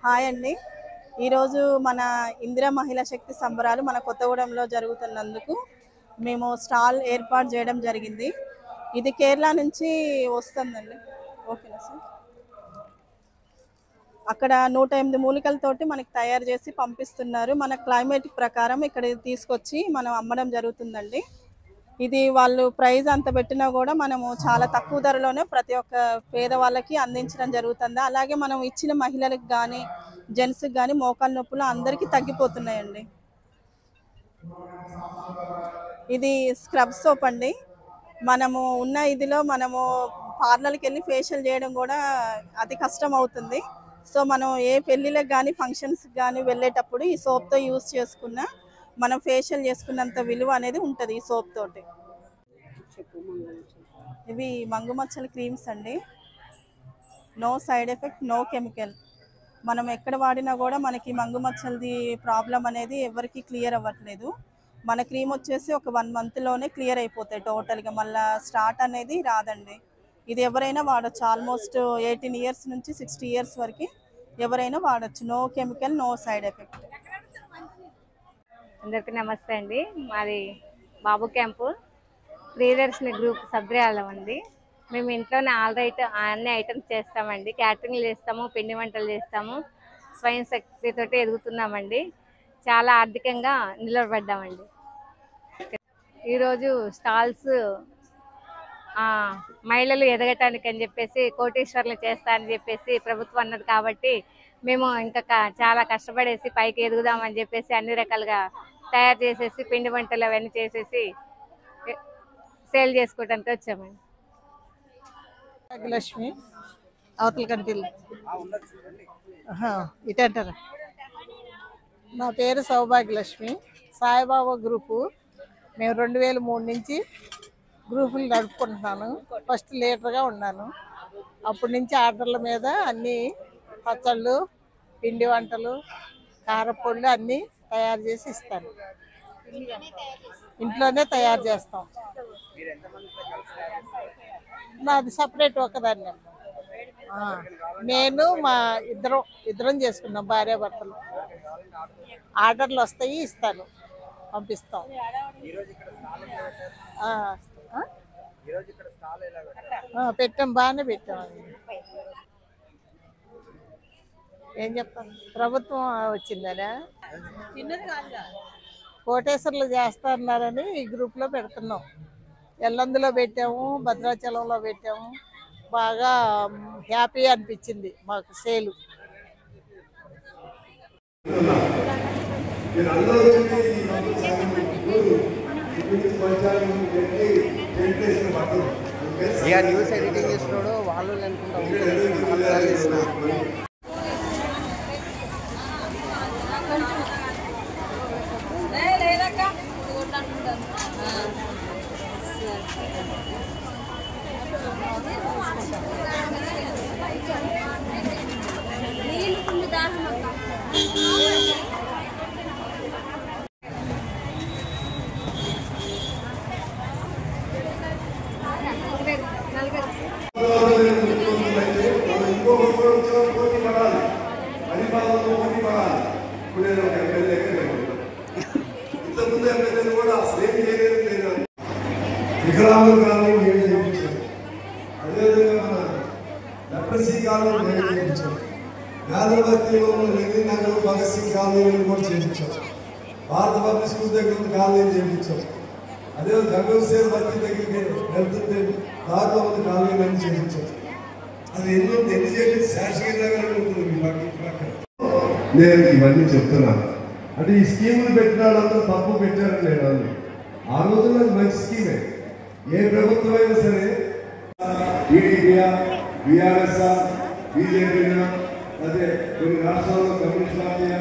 Hi అండి. ఈరోజు మన ఇందిరా మహిళా శక్తి సంబరాలు మన కొత్తగూడెంలో జరుగుతున్నందుకు మేము స్టాల్ ఏర్పాటు చేయడం జరిగింది. ఇది కేరళ నుంచి వస్తుందండి. ఓకేనా సార్? అక్కడ 108 మూలికలతోటి మనకి తయారు చేసి పంపిస్తున్నారు. మన క్లైమేట్ ప్రకారం ఇక్కడ తీసుకొచ్చి మనం అమ్మడం జరుగుతుందండి. ఇది వాళ్ళు ప్రైస్ అంత పెట్టినా కూడా మనము చాలా తక్కువ ధరలోనే ప్రతి ఒక్క పేదవాళ్ళకి అందించడం జరుగుతుంది. అలాగే మనం ఇచ్చిన మహిళలకు కానీ జెంట్స్కి కానీ మోకాలు నొప్పులు అందరికీ తగ్గిపోతున్నాయండి. ఇది స్క్రబ్ సోప్ అండి. మనము ఉన్న ఇదిలో మనము పార్లర్కి వెళ్ళి ఫేషియల్ చేయడం కూడా అతి కష్టం అవుతుంది. సో మనం ఏ పెళ్ళిళ్ళకి కానీ ఫంక్షన్స్కి కానీ వెళ్ళేటప్పుడు ఈ సోప్తో యూస్ చేసుకున్న మనం ఫేషియల్ చేసుకున్నంత విలువ అనేది ఉంటుంది ఈ సోప్ తోటి. ఇవి మంగుమచ్చల క్రీమ్స్ అండి. No side effect, no chemical. మనం ఎక్కడ వాడినా కూడా మనకి మంగుమచ్చలది ప్రాబ్లం అనేది ఎవరికి క్లియర్ అవ్వట్లేదు. మన క్రీమ్ వచ్చేసి ఒక 1 మంత్లోనే క్లియర్ అయిపోతాయి టోటల్గా. మళ్ళీ స్టార్ట్ అనేది రాదండి. ఇది ఎవరైనా వాడచ్చు. ఆల్మోస్ట్ 18 ఇయర్స్ నుంచి 60 ఇయర్స్ వరకు ఎవరైనా వాడచ్చు. No chemical, no side effect. అందరికీ నమస్తే అండి. మాది బాబు క్యాంపు ప్రియదర్శిని గ్రూప్ సభ్యురాలం అండి. మేము ఇంట్లోనే అన్ని ఐటమ్స్ చేస్తామండి. క్యాటరింగ్లు చేస్తాము, పిండి వంటలు చేస్తాము. స్వయం శక్తితోటి ఎదుగుతున్నామండి. చాలా ఆర్థికంగా నిలబడ్డామండి. ఈరోజు స్టాల్స్ మహిళలు ఎదగటానికి అని చెప్పేసి కోటీశ్వర్లు చేస్తా అని చెప్పేసి ప్రభుత్వం అన్నది కాబట్టి మేము ఇంకా చాలా కష్టపడేసి పైకి ఎదుగుదామని చెప్పేసి అన్ని రకాలుగా తయారు చేసేసి పిండి వంటలు అవన్నీ చేసేసి సేల్ చేసుకోవడానికి వచ్చామండి. భాగ్యలక్ష్మి అవతల కంటిల్ ఇటంటారా. నా పేరు సౌభాగ్యలక్ష్మి. సాయిబాబా గ్రూపు. మేము 2003 నుంచి గ్రూపులు నడుపుకుంటున్నాను. ఫస్ట్ లీడర్గా ఉన్నాను. అప్పటి నుంచి ఆర్డర్ల మీద అన్నీ పచ్చళ్ళు, పిండి వంటలు, కారపొళ్ళు అన్నీ తయారు చేసి ఇస్తాను. ఇంట్లోనే తయారు చేస్తాం. నాది సపరేట్ ఒకదాన్ని. నేను మా ఇద్దరం చేసుకున్నాం, భార్యాభర్తలు. ఆర్డర్లు వస్తాయి, ఇస్తాను, పంపిస్తాం. పెట్టాం, బాగానే పెట్టాం. ఏం చెప్తాం, ప్రభుత్వం వచ్చిందనే కోటేశ్వర్లు చేస్తున్నారని ఈ గ్రూప్లో పెడుతున్నాం. ఎల్లందులో పెట్టాము, భద్రాచలంలో పెట్టాము. బాగా హ్యాపీ అనిపించింది మాకు సేలు. ఇక న్యూస్ ఎడిటింగ్ చేస్తున్నాడు వాళ్ళు అనుకుంటా. వికలాంగుల కాలం మేము చేయించాం. అదేవిధంగా మన లెప్రసీ కాలం మేము చేయించాం. గాంధీవర్తిలో నెగిరి నగర్ భగత్ సింగ్ కాలనీలను కూడా చేయించాం. భారత పబ్లిక్ స్కూల్ దగ్గర కాలనీలు చేయించాం. అదేవిధంగా గంగోసేర్ బస్తీ దగ్గరికి వెళ్తుంటే దారిలో ఉన్న కాలనీలన్నీ చేయించాం. అది ఎన్ని చేసి శాశ్వత నగరం ఉంటుంది. నేను ఇవన్నీ చెప్తున్నాను అంటే ఈ స్కీములు పెట్టిన వాళ్ళందరూ తప్పు పెట్టారని నేను అన్నాను. ఆ రోజుల్లో మంచి స్కీమే. ఏ ప్రభుత్వం అయినా సరే టీడీపీయా, బీఆర్ఎస్, బీజేపీనా, అదే కొన్ని రాష్ట్రాల్లో కమ్యూనిస్ట్ పార్టీయా,